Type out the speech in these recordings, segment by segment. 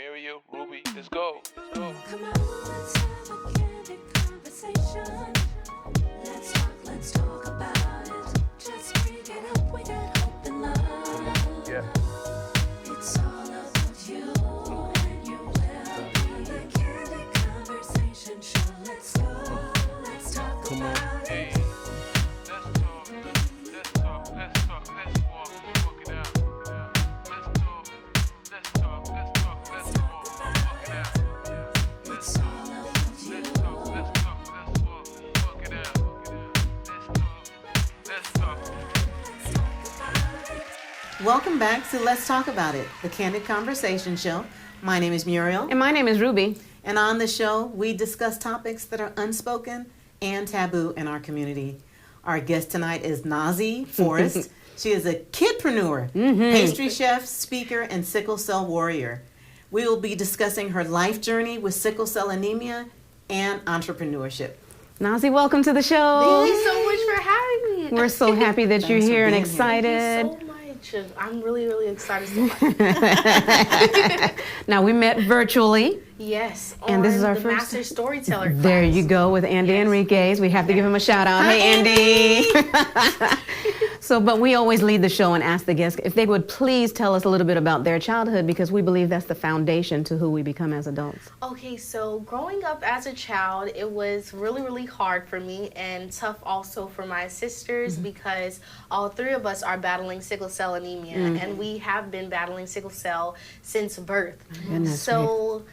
Mario, Ruby, let's go. Come on, let's have a candid conversation. Let's talk about it. Just bring it up, we got hope and love. Yeah. It's all about you and your well-being. The Candid Conversation show. Let's go, let's talk about it. Hey, let's talk, let's walk it out. Let's talk, walk it out. It's all about you. Let's walk it out. Let's talk. Welcome back to Let's Talk About It, the Candid Conversation show. My name is Muriel, And my name is Ruby. and on the show, we discuss topics that are unspoken and taboo in our community. Our guest tonight is Nazhi Forrest. She is a kidpreneur, pastry chef, speaker, and sickle cell warrior. We will be discussing her life journey with sickle cell anemia and entrepreneurship. Nazhi, welcome to the show. Thank you so much for having me. We're so happy that you're Thanks for here and being here. excited. Thank you so much. I'm really excited so much. Now, we met virtually. Yes. And this is our the first- Master Storyteller class. There you go with Andy Enriquez. We have to give him a shout out. Hey, Andy. But we always lead the show and ask the guests if they would please tell us a little bit about their childhood, because we believe that's the foundation to who we become as adults. Okay, so growing up as a child, it was really hard for me and tough also for my sisters because all three of us are battling sickle cell anemia, and we have been battling sickle cell since birth. Goodness So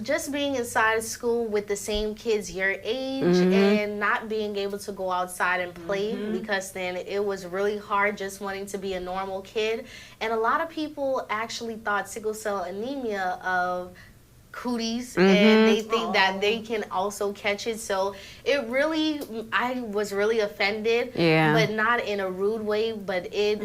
just being inside of school with the same kids your age and not being able to go outside and play because then it was really hard just wanting to be a normal kid. And a lot of people actually thought sickle cell anemia of cooties and they think that they can also catch it. So I was really offended, Yeah. but not in a rude way, but it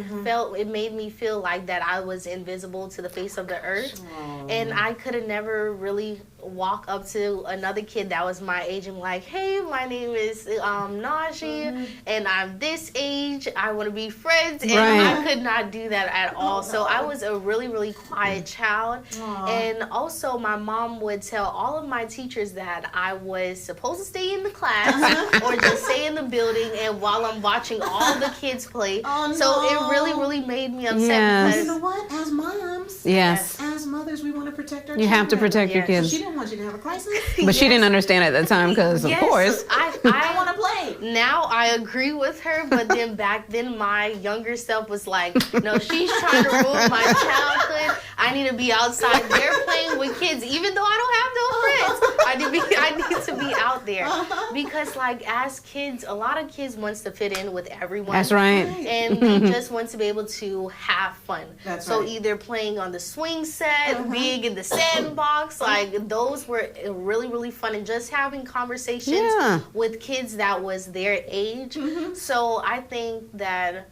made me feel like that I was invisible to the face of the earth. And I could have never really walk up to another kid that was my age and like, hey, my name is Nazhi and I'm this age, I want to be friends, and Right. I could not do that at all. So I was a really quiet child. And also my mom would tell all of my teachers that I was supposed to stay in the class or just stay in the building and while I'm watching all the kids play. Oh, So no. it really made me upset Yes. You because know what? As moms, Yes. as mothers, we want to protect our You have to children. protect your Yes. kids. She didn't want you to have a crisis. But she didn't understand at that time because, of Yes, course. I want to play. Now I agree with her, but then back then my younger self was like, no, she's trying to ruin my childhood. I need to be outside there playing with kids, even though I don't have no friends. I need to be out there because, like, as kids, a lot of kids wants to fit in with everyone. That's right. And they just want to be able to have fun. That's so right. either playing on the swing set, being in the sandbox, like those were really fun, and just having conversations Yeah. with kids that was their age. So I think that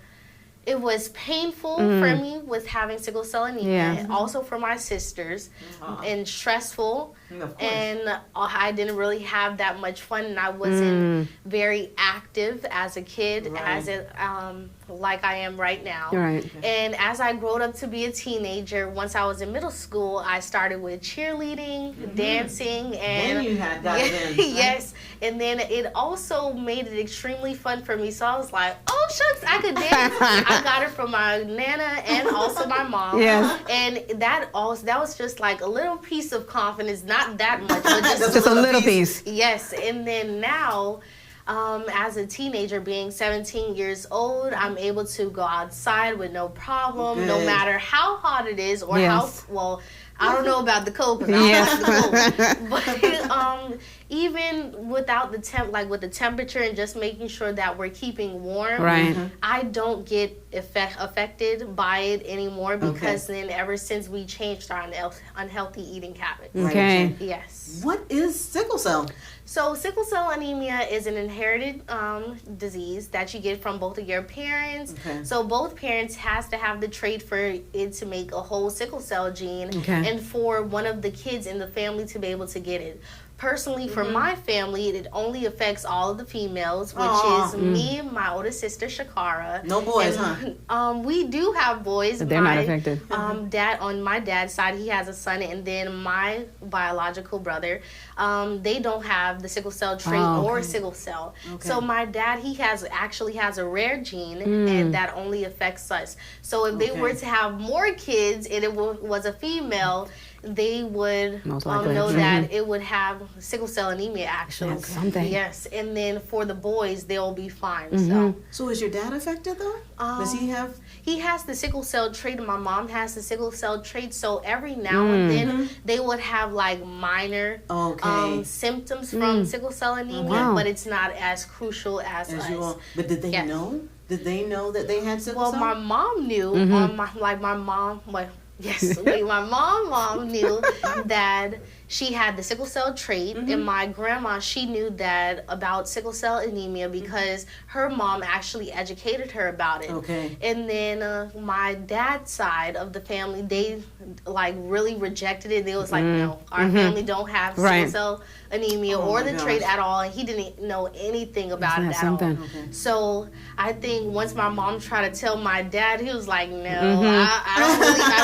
it was painful for me with having sickle cell anemia, Yeah. and also for my sisters, and stressful. Of course. And I didn't really have that much fun, and I wasn't very active as a kid, Right. like I am right now. Right. And as I grew up to be a teenager, once I was in middle school, I started with cheerleading, dancing, and Then you had got it in, right? yes. And then it also made it extremely fun for me. So I was like, oh shucks, I could dance. I got it from my nana and also my mom. Yes. And that was just like a little piece of confidence, not that much, but Just a little piece. Yes, and then now, as a teenager, being 17 years old, I'm able to go outside with no problem, no Good. matter how hot it is or Yes. I don't know about the cold because I Yes. don't like the cold. But even without with the temperature and just making sure that we're keeping warm, Right. I don't get affected by it anymore because then ever since we changed our unhealthy eating habits. Okay. Yes. What is sickle cell? So sickle cell anemia is an inherited disease that you get from both of your parents. Okay. So both parents has to have the trait for it to make a whole sickle cell gene Okay. and for one of the kids in the family to be able to get it. personally, for my family, it only affects all of the females, which Aw. is me, my older sister Shakara. No boys, huh? We do have boys. But they're not affected. Dad, on my dad's side, he has a son, and then my biological brother, they don't have the sickle cell trait or sickle cell. Okay. So my dad, he actually has a rare gene, and that only affects us. So if they Okay. were to have more kids and it was a female, they would Most likely. know that it would have sickle cell anemia, actually. That's something. Yes, and then for the boys, they'll be fine. So So is your dad affected though? Does he have? he has the sickle cell trait, and my mom has the sickle cell trait. So every now and then, they would have like minor Okay. symptoms from sickle cell anemia, Wow. but it's not as crucial as As us. you all, but did they Yes. know? Did they know that they had sickle Well, cell? my mom knew. My mom. Well, yes, my mom knew that she had the sickle cell trait, and my grandma, she knew that about sickle cell anemia because her mom actually educated her about it. Okay. And then my dad's side of the family, they like really rejected it. They was like, no, our family don't have sickle Right. cell anemia Oh or my the trait gosh. at all, and he didn't know anything about Isn't it that at all. something? Okay. So I think once my mom tried to tell my dad, he was like, "No, I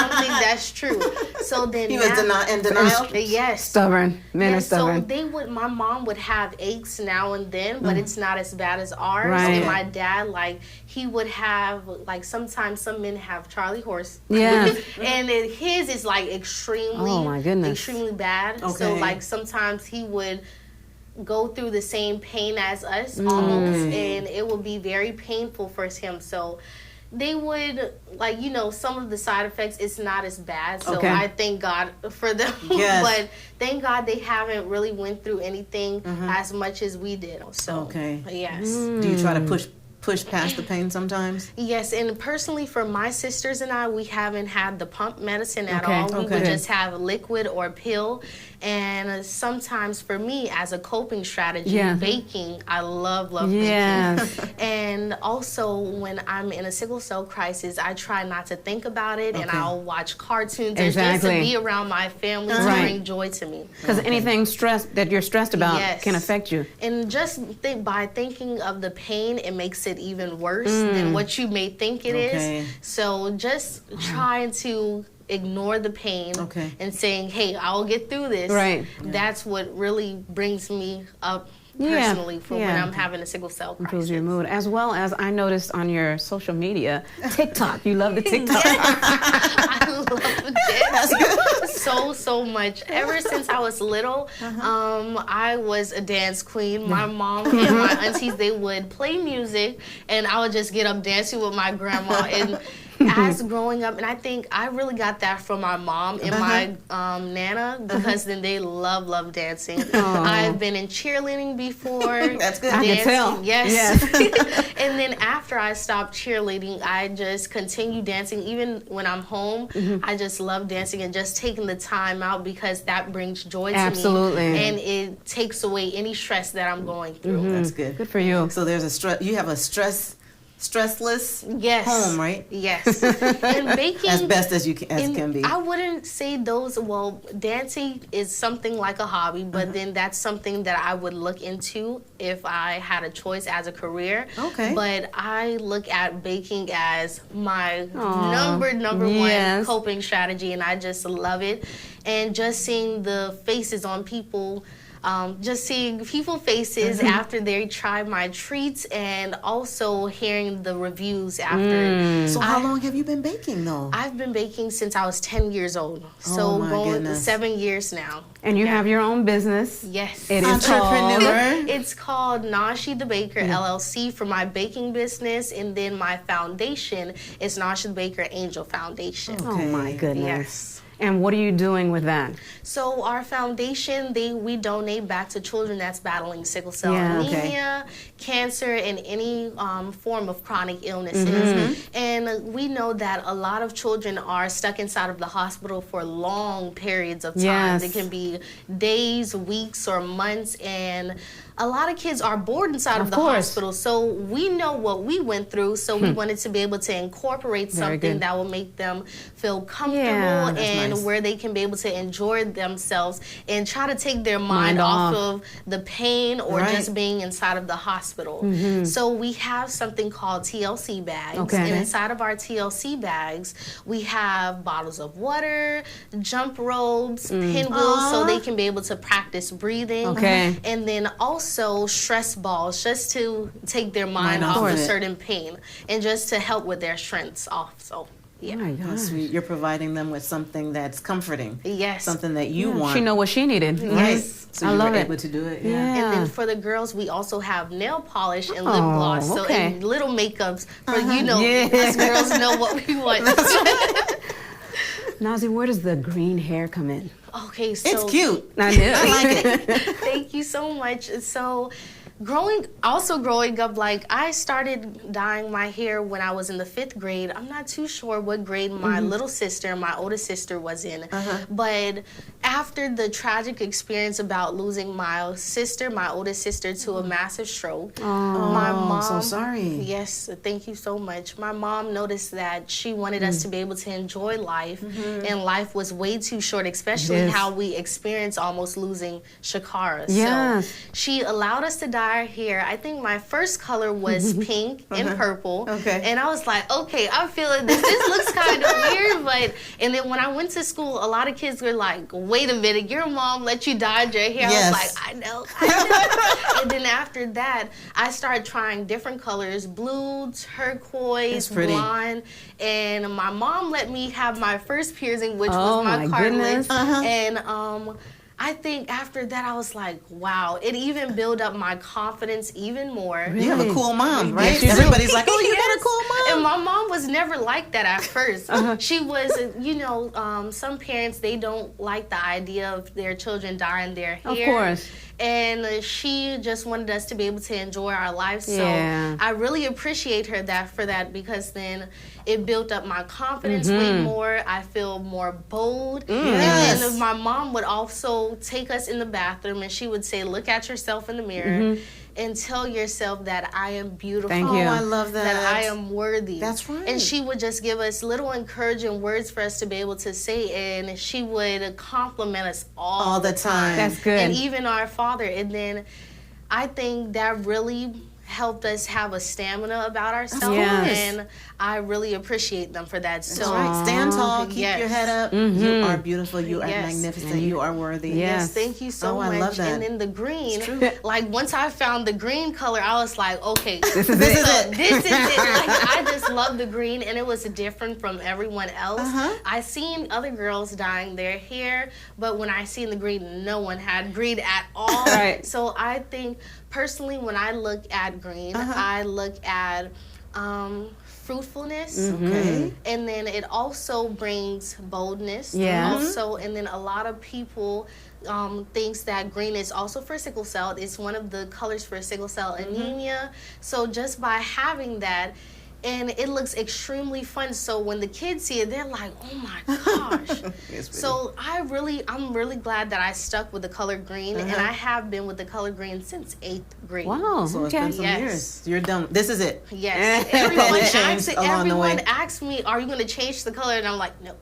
don't think that's true." So then He was in denial. Yes. Stubborn. Men are Yes, so stubborn. my mom would have aches now and then, but it's not as bad as ours. Right. And my dad, like, he would have, like, sometimes some men have Charlie horse. Yeah. And his is, like, extremely, Oh, my goodness. extremely bad. So, Okay. like, sometimes he would go through the same pain as us almost, and it would be very painful for him. So they would, like, you know, some of the side effects, it's not as bad. So Okay. I thank God for them. Yes. But thank God they haven't really went through anything as much as we did. So Okay. yes. Do you try to push past the pain sometimes? Yes, and personally for my sisters and I, we haven't had the pump medicine at Okay, all. We okay. would just have liquid or pill. And sometimes for me, as a coping strategy, Yeah. baking, I love Yes. baking. And also when I'm in a sickle cell crisis, I try not to think about it, and Okay. I'll watch cartoons and just Exactly. to be around my family to Right. bring joy to me. Because anything that you're stressed about Yes. can affect you. And just by thinking of the pain, it makes it even worse than what you may think it is. Okay. So just trying to ignore the pain Okay. and saying, hey, I'll get through this. Right. That's what really brings me up Yeah. personally for when Yeah. I'm having a sickle cell crisis. Improves your mood. As well as I noticed on your social media, TikTok. You love the TikTok. I love dance so much. Ever since I was little, I was a dance queen. My mom and my aunties, they would play music, and I would just get up dancing with my grandma. And as growing up, and I think I really got that from my mom and my nana, because then they love dancing. I've been in cheerleading before. That's good. I can tell. Yes. And then after I stopped cheerleading, I just continue dancing. Even when I'm home, I just love dancing and just taking the time out because that brings joy to Absolutely. me. And it takes away any stress that I'm going through. That's good. Good for you. So there's a stress. You have a stressless Yes. home, right? Yes. And baking. As best as you can, as And can be. I wouldn't say those. Well, dancing is something like a hobby, but then that's something that I would look into if I had a choice as a career. Okay. But I look at baking as my Aw, number yes. one coping strategy, and I just love it. And just seeing the faces on people. Just seeing people faces after they try my treats, and also hearing the reviews after. So how long have you been baking though? I've been baking since I was 10 years old. So Oh, my going goodness. 7 years now. And you have your own business. Yes. It is called. Entrepreneur. It's called Nazhi the Baker LLC for my baking business, and then my foundation is Nazhi the Baker Angel Foundation. Oh my goodness. Yes. And what are you doing with that? So our foundation, we donate back to children that's battling sickle cell Yeah, okay. anemia, cancer, and any form of chronic illnesses. And we know that a lot of children are stuck inside of the hospital for long periods of time. Yes. It can be days, weeks, or months. And a lot of kids are bored inside of the course. hospital. So we know what we went through. So we wanted to be able to incorporate Very something good. that will make them feel comfortable Yeah, that's and nice. where they can be able to enjoy themselves and try to take their Mind mind off off. of the pain or Right. just being inside of the hospital. So we have something called TLC bags. Okay. And inside of our TLC bags, we have bottles of water, jump ropes, pinwheels, so they can be able to practice breathing. Okay. And then also stress balls, just to take their mind Mind off off of of it. certain pain and just to help with their strengths also. Yeah. Oh my How gosh. sweet. You're providing them with something that's comforting. Yes. Something that you want. She know what she needed. Right. Yes. So I you love were it. able to do it. Yeah. And then for the girls, we also have nail polish and lip Oh, gloss. So okay. and little makeups for you know Yeah. us girls know what we want. Nazhi, where does the green hair come in? Okay, so It's cute. I knew. I like it. Thank you so much. So, growing up, like I started dyeing my hair when I was in the 5th grade. I'm not too sure what grade my little sister and my oldest sister was in, but after the tragic experience about losing my oldest sister, to a massive stroke, my mom. so sorry. Yes, thank you so much. My mom noticed that she wanted us to be able to enjoy life, and life was way too short, especially Yes. how we experienced almost losing Shakara. Yes. So she allowed us to dye our hair. I think my first color was pink and purple. Okay. And I was like, okay, I'm feeling this. This looks kind of weird, and then when I went to school, a lot of kids were like, wait a minute, your mom let you dye your hair? Yes. I was like, I know. And then after that, I started trying different colors, blue, turquoise, That's pretty. blonde. And my mom let me have my first piercing, which Oh, was my my cartilage. goodness. And I think after that, I was like, wow, it even built up my confidence even more. You have a cool mom, right? Yes, you do. Everybody's like, oh, you got a Yes. cool mom. And my mom was never like that at first. She was, some parents, they don't like the idea of their children dyeing their hair. Of course. And she just wanted us to be able to enjoy our lives. So Yeah. I really appreciate her for that, because then it built up my confidence way more. I feel more bold. Yes. And then my mom would also take us in the bathroom and she would say, look at yourself in the mirror and tell yourself that I am beautiful. Thank Oh, you. I love that. That I am worthy. That's right. And she would just give us little encouraging words for us to be able to say, and she would compliment us all the time. That's good. And even our father. And then I think that really helped us have a stamina about ourselves. Yes. And I really appreciate them for that. So That's right. Stand tall. Keep Yes. your head up. You are beautiful. You are Yes. magnificent. You are worthy. Yes. Yes, thank you so Oh, much. I love that. And then the green, like once I found the green color, I was like, okay, This is This it. is it. this is it. Like, I just love the green, and it was different from everyone else. I seen other girls dyeing their hair, but when I seen the green, no one had green at all. Right. So I think personally, when I look at green, I look at fruitfulness. Okay. And then it also brings boldness. Yeah. Also, and then a lot of people thinks that green is also for sickle cell. It's one of the colors for sickle cell anemia. So just by having that, and it looks extremely fun. So when the kids see it, they're like, "Oh my gosh!" So I'm really glad that I stuck with the color green, and I have been with the color green since 8th grade. Wow. So it's okay. been some Yes. years. You're done. This is it. Yes. Probably changed along the way. Everyone asks me, "Are you going to change the color?" And I'm like, "No."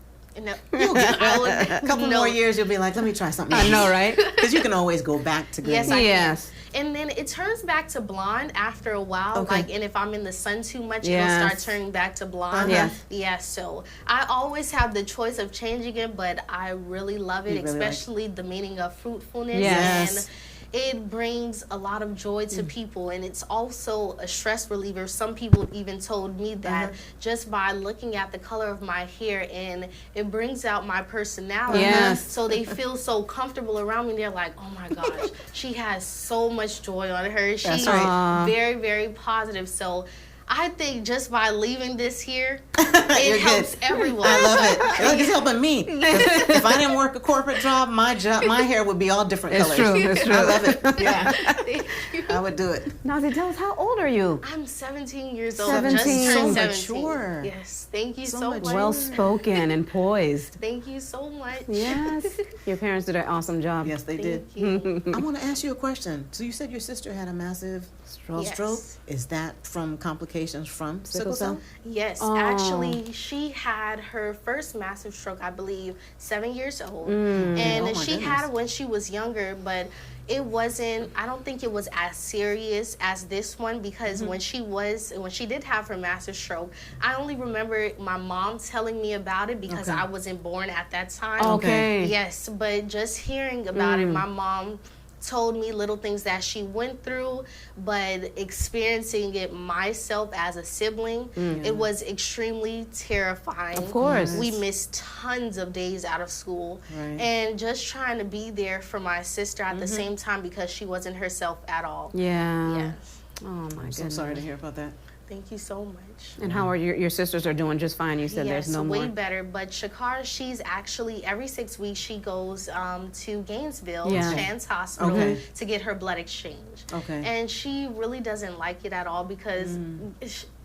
No. You'll get I a couple no. more years. You'll be like, let me try something. I know, right? Because you can always go back to green. Yes, I Yes. can. And then it turns back to blonde after a while. Okay. Like, and if I'm in the sun too much, Yes. it'll start turning back to blonde. Yes. Yeah, so I always have the choice of changing it, but I really love it, You really like it. especially the meaning of fruitfulness. Yes. And it brings a lot of joy to people, and it's also a stress reliever. Some people even told me that just by looking at the color of my hair, and it brings out my personality. Yes. So they feel so comfortable around me. They're like, oh my gosh, she has so much joy on her. She's right. very, very positive. So I think just by leaving this here, It You're helps good. everyone. I love it. Look, it's helping me. If I didn't work a corporate job, my hair would be all different It's colors. true. It's true. I love it. Yeah, Thank you. I would do it. Nazhi, tell us, how old are you? I'm 17 years old. 17. Just turned So 17. mature. Yes. Thank you So so much. much. Well spoken and poised. Thank you so much. Yes. Your parents did an awesome job. Yes, they did. Thank you. I want to ask you a question. So you said your sister had a massive Stroke. stroke. Is that from complications from sickle cell? Yes, Oh. actually, she had her first massive stroke, I believe, 7 years old. Oh And my she goodness. had it when she was younger, but it wasn't, I don't think it was as serious as this one, because when she did have her massive stroke, I only remember my mom telling me about it because Okay. I wasn't born at that time. Okay. Yes, but just hearing about it, my mom told me little things that she went through, but experiencing it myself as a sibling, it was extremely terrifying. Of course. We missed tons of days out of school. Right. And just trying to be there for my sister at the same time because she wasn't herself at all. Yeah. Yes. Oh my goodness. So sorry to hear about that. Thank you so much. And how are your sisters are doing just fine? You said Yes, there's no way more. better. But Shakara, she's actually every 6 weeks she goes to Gainesville, Yeah. Shands Hospital, Okay. to get her blood exchange. Okay. And she really doesn't like it at all because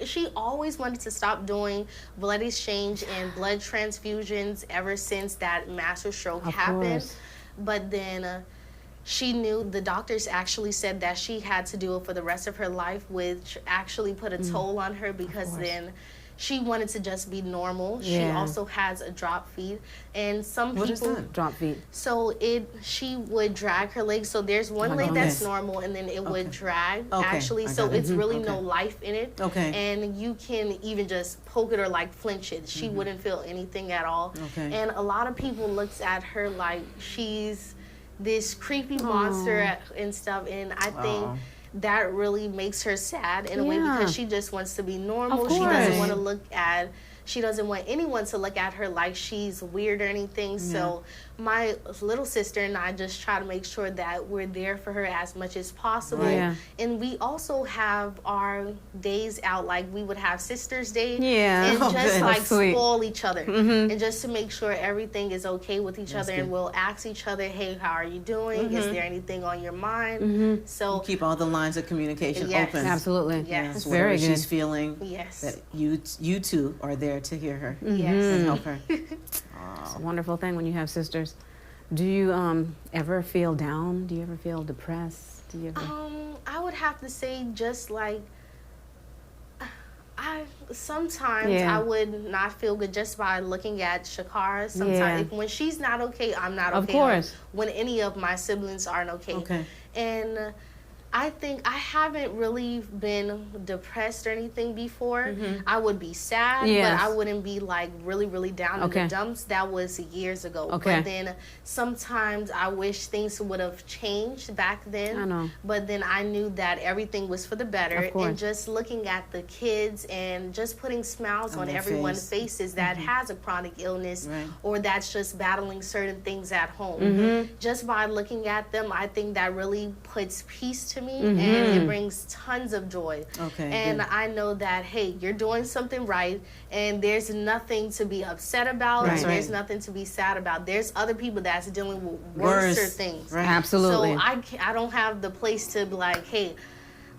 she always wanted to stop doing blood exchange and blood transfusions ever since that massive stroke Of happened. course. But then she knew, the doctors actually said that she had to do it for the rest of her life, which actually put a toll on her because then she wanted to just be normal. She Yeah. also has a drop feet, and some What is people. that? Drop feet. So she would drag her legs. So there's one Oh, leg okay. that's normal, and then it would drag Okay, actually. I So got it. it's really Okay. no life in it. Okay. And you can even just poke it or like flinch it. She wouldn't feel anything at all. Okay. And a lot of people looks at her like she's this creepy monster and stuff. And I think Aw. that really makes her sad in a way Yeah. because she just wants to be normal. Of She doesn't course. want to look at. She doesn't want anyone to look at her like she's weird or anything. So my little sister and I just try to make sure that we're there for her as much as possible. Right. Yeah. And we also have our days out, like we would have Sisters Day. Yeah. And Oh, just good. like That's sweet. spoil each other. And just to make sure everything is okay with each That's other. good. And we'll ask each other, hey, how are you doing? Is there anything on your mind? So, Keep all the lines of communication Yes. open. Absolutely. Yes. That's Whatever very good. she's feeling, yes. that you two are there to hear her Yes. and help her. It's a wonderful thing when you have sisters. Do you ever feel down? Do you ever feel depressed? Do you ever? I would have to say just like sometimes Yeah. I would not feel good just by looking at Shakara. Sometimes Yeah. when she's not okay, I'm not Of okay. course. When any of my siblings aren't okay. Okay. And I think I haven't really been depressed or anything before. I would be sad, Yes. but I wouldn't be like really, really down in Okay. the dumps. That was years ago. Okay. But then sometimes I wish things would have changed back then. I know. But then I knew that everything was for the better. Of course. And just looking at the kids and just putting smiles On on their everyone's face. faces that has a chronic illness Right. or that's just battling certain things at home. Mm-hmm. Just by looking at them, I think that really puts peace to me Mm-hmm. and it brings tons of joy. Okay, And good. I know that, hey, you're doing something right and there's nothing to be upset about. That's And there's right. nothing to be sad about. There's other people that's dealing with Worse. worser things. Right. Absolutely. So I don't have the place to be like, hey,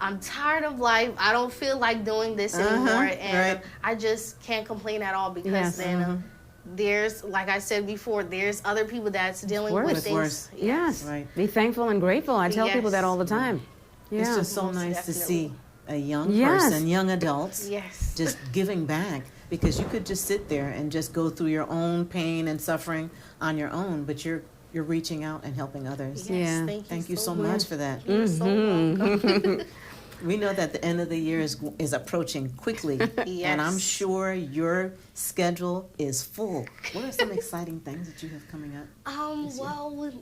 I'm tired of life. I don't feel like doing this anymore. And right. I just can't complain at all because Yes. then there's, like I said before, there's other people that's dealing worse. with It's things. worse. Yes. Right. Be thankful and grateful. I tell people Yes. that all the time. Yeah. It's just so Most nice to definitely. see a young Yes. person, young adults, Yes. just giving back, because you could just sit there and just go through your own pain and suffering on your own, but you're reaching out and helping others. Yes, Yeah. thank Thank you so much for that. You're so welcome. We know that the end of the year is approaching quickly, and I'm Yes. sure your schedule is full. What are some exciting things that you have coming up? Well,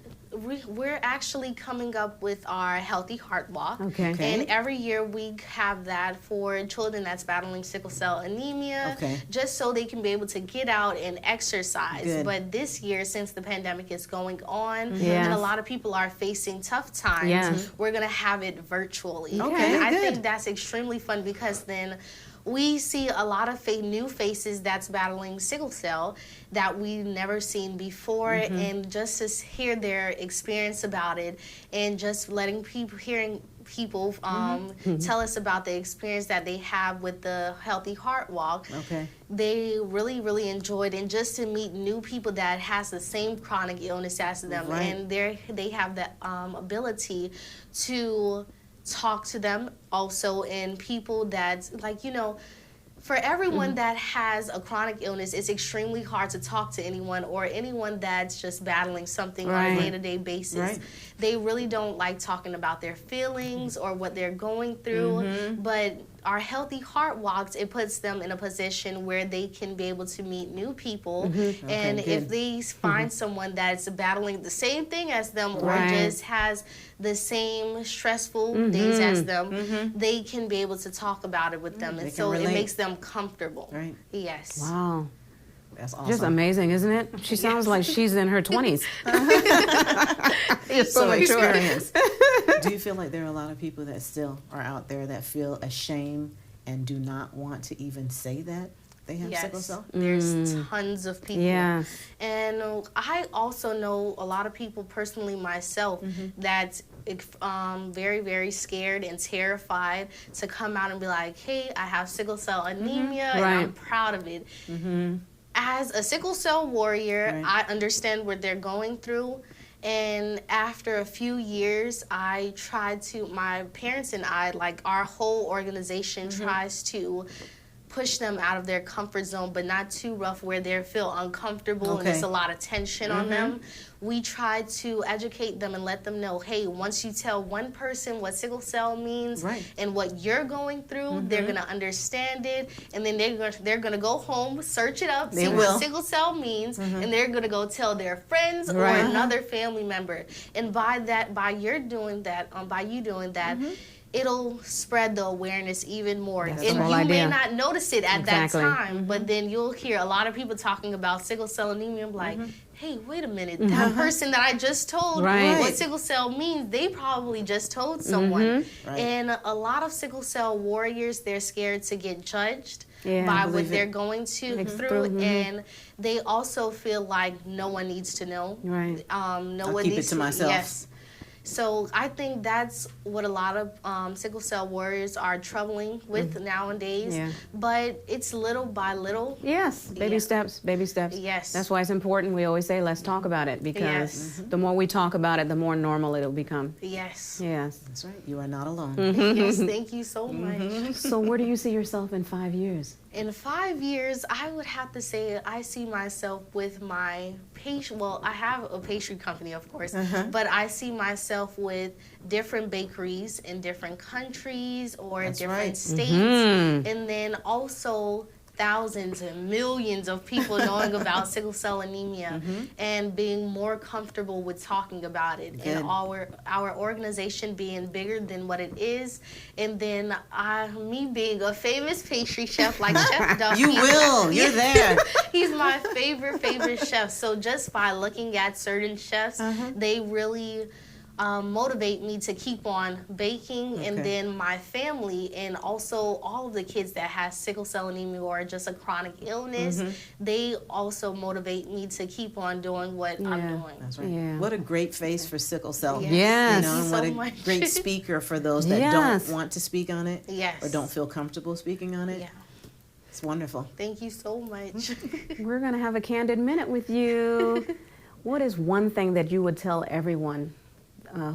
we're actually coming up with our Healthy Heart Walk. Okay. Okay. And every year we have that for children that's battling sickle cell anemia, Okay. just so they can be able to get out and exercise. Good. But this year, since the pandemic is going on Yes. and a lot of people are facing tough times, Yes. we're going to have it virtually. Okay, And I good. think that's extremely fun because then we see a lot of new faces that's battling sickle cell that we've never seen before, and just to hear their experience about it, and just hearing people tell us about the experience that they have with the Healthy Heart Walk. Okay. They really, really enjoyed, and just to meet new people that has the same chronic illness as them, Right. and they have the ability to talk to them also, and people that's like, for everyone that has a chronic illness, it's extremely hard to talk to anyone, or anyone that's just battling something on Right. a day-to-day basis. Right. They really don't like talking about their feelings or what they're going through, but our Healthy Heart Walks, it puts them in a position where they can be able to meet new people, and Okay, if good. they find someone that's battling the same thing as them, or Right. just has the same stressful days as them, they can be able to talk about it with them, They and can so it relate. makes them comfortable. Right. Yes. Wow. That's awesome. Just amazing, isn't it? She sounds like she's in her 20s. So mature. experience. Do you feel like there are a lot of people that still are out there that feel ashamed and do not want to even say that they have sickle Yes, cell? there's tons of people. Yeah. And I also know a lot of people personally myself that's very, very scared and terrified to come out and be like, hey, I have sickle cell anemia, and Right. I'm proud of it. As a sickle cell warrior, Right. I understand what they're going through. And after a few years, my parents and I, like our whole organization tries to push them out of their comfort zone, but not too rough where they feel uncomfortable and there's a lot of tension on them. We try to educate them and let them know, hey, once you tell one person what sickle cell means Right. and what you're going through, they're gonna understand it, and then they're gonna go home, search it up, They see will. what sickle cell means, and they're gonna go tell their friends Right. or another family member. And by you doing that, it'll spread the awareness even more. That's And the whole you may idea. not notice it at Exactly. that time, but then you'll hear a lot of people talking about sickle cell anemia and be like, hey, wait a minute, that person that I just told Right. what sickle cell means, they probably just told someone. Right. And a lot of sickle cell warriors, they're scared to get judged Yeah. by Believe what it. they're going through, and they also feel like no one needs to know. Right. No I'll one keep it needs to myself. Yes. So I think that's what a lot of sickle cell warriors are troubling with nowadays. Yeah. But it's little by little. Yes, baby Yeah. steps, baby steps. Yes. That's why it's important. We always say, let's talk about it, because Yes. the more we talk about it, the more normal it'll become. Yes. Yes. That's right. You are not alone. Yes. Thank you so much. So where do you see yourself in 5 years? In 5 years, I would have to say I see myself with my pastry. Well, I have a pastry company, of course, but I see myself with different bakeries in different countries or That's different right. states, and then also thousands and millions of people knowing about sickle cell anemia and being more comfortable with talking about it, Good. and our organization being bigger than what it is, and then me being a famous pastry chef like Chef Duffy. You will. You're there. He's my favorite chef. So just by looking at certain chefs, they really motivate me to keep on baking. And Okay. then my family and also all of the kids that has sickle cell anemia or just a chronic illness, they also motivate me to keep on doing what I'm Yeah. doing. That's right. Yeah. What a great face for sickle cell. Yes. Yes. You know, Thank and you what so a much. great speaker for those that Yes. don't want to speak on it Yes. or don't feel comfortable speaking on it. Yeah. It's wonderful. Thank you so much. We're going to have a candid minute with you. What is one thing that you would tell everyone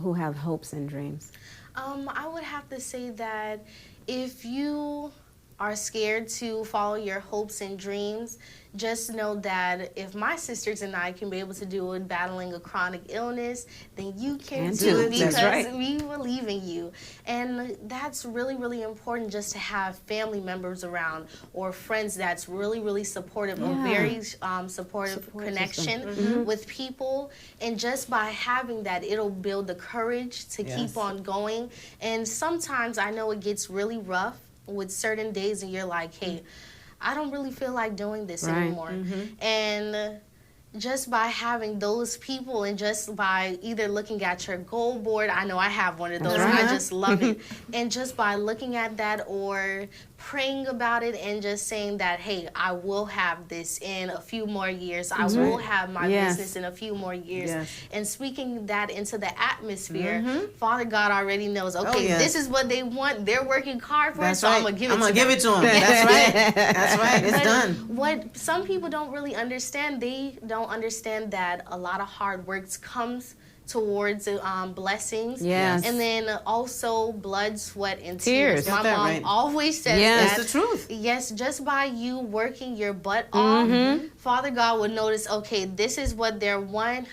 who have hopes and dreams? I would have to say that if you are scared to follow your hopes and dreams, just know that if my sisters and I can be able to do it battling a chronic illness, then you can Can too, too. because That's right. we believe in you. And that's really, really important, just to have family members around or friends that's really, really supportive, a Yeah. very supportive Support connection with people. And just by having that, it'll build the courage to Yes. keep on going. And sometimes I know it gets really rough with certain days and you're like, hey, I don't really feel like doing this Right. anymore. And just by having those people and just by either looking at your goal board, I know I have one of those That's and I right. just love it. And just by looking at that or praying about it and just saying that, hey, I will have this in a few more years. I will have my business in a few more years. Yes. And speaking that into the atmosphere, Father God already knows, okay, yes. this is what they want. They're working hard for That's it, so right. I'm going to give it I'm to gonna them. give it to them. That's right. That's right. It's But done. what some people don't really understand, they don't understand that a lot of hard work comes towards blessings. Yes. And then also blood, sweat, and Tears. tears. My Got that mom right. always says Yes. that. That's the truth. Yes, just by you working your butt off, Father God would notice, okay, this is what they want,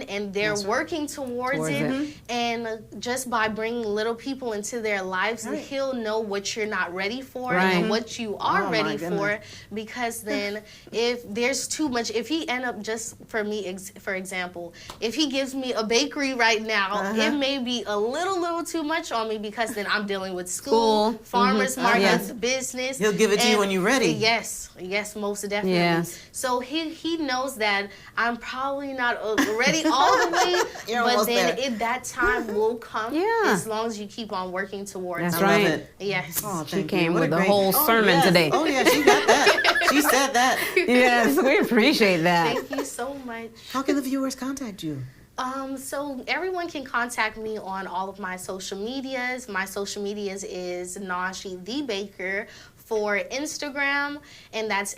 and they're working towards it. And just by bringing little people into their lives, Right. He'll know what you're not ready for Right. and what you are Oh, my ready for. goodness. Because then, if there's too much, if he end up just for me, for example, if he gives me a bakery right now, it may be a little too much on me because then I'm dealing with school, farmers markets, business. He'll give it to you when you're ready. Yes, most definitely. Yes. So he knows that I'm probably not ready all the way, You're but almost then there. that time will come Yeah. as long as you keep on working towards That's it. I right. love it. Yes. Oh, She thank came you. What with a the great- whole sermon yes. today. Oh yeah, she got that. She said that. Yes, we appreciate that. Thank you so much. How can the viewers contact you? So everyone can contact me on all of my social medias. My social medias is Nazhi the Baker for Instagram, and that's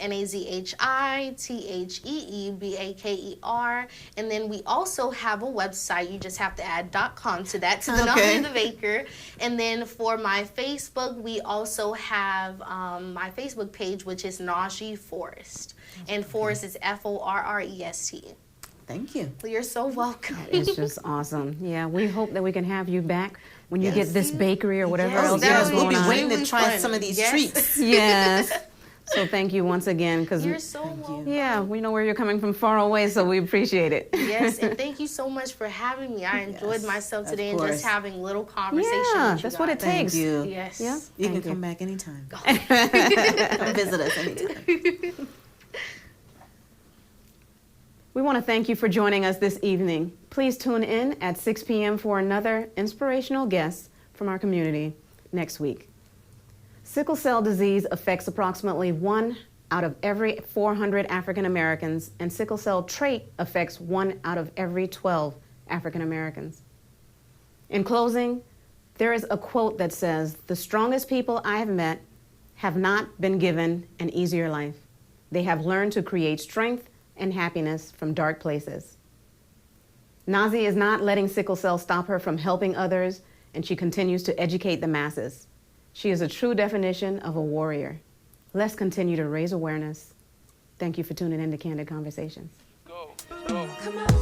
NAZHITHEEBAKER. And then we also have a website. You just have to add .com to that, to the Okay. Nazhi the Baker. And then for my Facebook, we also have my Facebook page, which is Nazhi Forrest. And Forrest is Forrest. Thank you. You're so welcome. It's just awesome. Yeah, we hope that we can have you back when you Yes. get this bakery or whatever Yes, else that you have would We'll going be on. waiting to Really try fun. some of these Yes. treats. Yes. So thank you once again, because You're so welcome. yeah, we know where you're coming from far away, so we appreciate it. Yes, and thank you so much for having me. I enjoyed Yes, myself of today and course. just having little conversation. Yeah, with you that's what it guys. Thank takes. you. Yes. Yeah. You can Thank you. come back anytime. Come visit us anytime. We want to thank you for joining us this evening. Please tune in at 6 p.m. for another inspirational guest from our community next week. Sickle cell disease affects approximately 1 out of every 400 African Americans, and sickle cell trait affects 1 out of every 12 African Americans. In closing, there is a quote that says, "The strongest people I have met have not been given an easier life. They have learned to create strength and happiness from dark places." Nazhi is not letting sickle cell stop her from helping others, and she continues to educate the masses. She is a true definition of a warrior. Let's continue to raise awareness. Thank you for tuning in to Candid Conversations. Go. Let's go. Come on.